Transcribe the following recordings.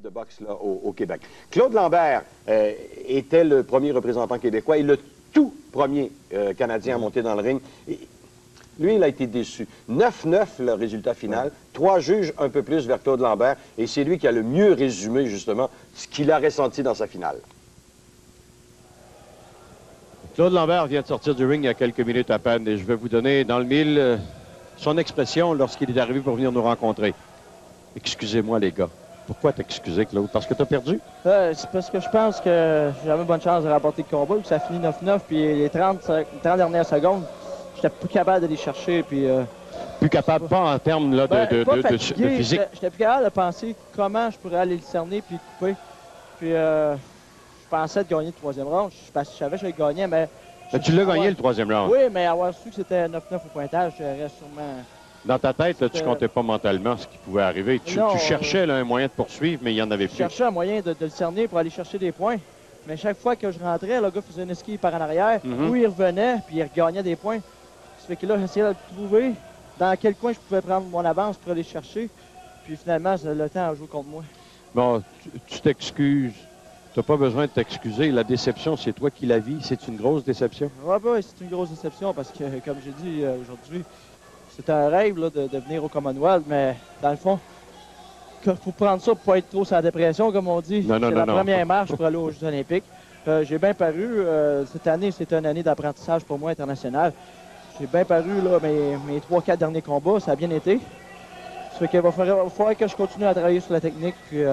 de boxe là, au Québec. Claude Lambert était le premier représentant québécois et le tout premier Canadien à monter dans le ring. Et lui, il a été déçu. 9-9 le résultat final. 3 juges un peu plus vers Claude Lambert. Et c'est lui qui a le mieux résumé, justement, ce qu'il a ressenti dans sa finale. Claude Lambert vient de sortir du ring il y a quelques minutes à peine. Et je vais vous donner dans le mille son expression lorsqu'il est arrivé pour venir nous rencontrer. Excusez-moi, les gars. Pourquoi t'excuser, Claude? Parce que t'as perdu? C'est parce que je pense que j'avais bonne chance de remporter le combat. Puis ça finit 9-9. Puis les 30 dernières secondes, j'étais plus capable d'aller chercher. Puis, plus capable, pas en termes là, de physique. J'étais plus capable de penser comment je pourrais aller le cerner puis couper. Puis je pensais de gagner le troisième round. Je savais que je le gagnais, mais... Tu l'as gagné le troisième round. Oui, mais avoir su que c'était 9-9 au pointage, j'aurais sûrement... Dans ta tête, là, tu comptais pas mentalement ce qui pouvait arriver. Tu cherchais là, un moyen de poursuivre, mais il n'y en avait plus. Je cherchais un moyen de le cerner pour aller chercher des points. Mais chaque fois que je rentrais, le gars faisait une esquive par en arrière, où il revenait, puis il regagnait des points. Ça fait que là, j'essayais de le trouver dans quel coin je pouvais prendre mon avance pour aller chercher. Puis finalement, le temps a joué contre moi. Bon, tu t'excuses. Tu n'as pas besoin de t'excuser. La déception, c'est toi qui la vis. C'est une grosse déception? Oui, c'est une grosse déception parce que, comme j'ai dit aujourd'hui, c'était un rêve là, de venir au Commonwealth, mais dans le fond, il faut prendre ça pour ne pas être trop sur la dépression, comme on dit. C'est la première marche pour aller aux Jeux olympiques. J'ai bien paru, cette année, c'est une année d'apprentissage pour moi international. J'ai bien paru là, mes 3-4 derniers combats, ça a bien été. Ça fait qu'il va falloir que je continue à travailler sur la technique. Puis,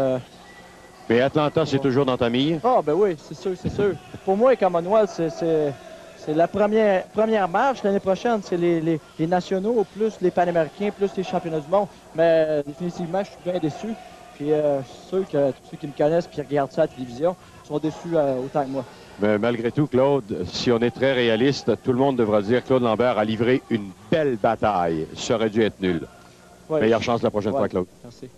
mais Atlanta, c'est toujours dans ta mire? Ah, ben oui, c'est sûr, c'est sûr. Pour moi, Commonwealth, c'est la première marche. L'année prochaine, c'est les nationaux, plus les Panaméricains, plus les championnats du monde. Mais définitivement, je suis bien déçu. Puis c'est sûr que tous ceux qui me connaissent et qui regardent ça à la télévision sont déçus autant que moi. Mais malgré tout, Claude, si on est très réaliste, tout le monde devra dire que Claude Lambert a livré une belle bataille. Ça aurait dû être nul. Ouais, meilleure chance la prochaine fois, Claude. Merci.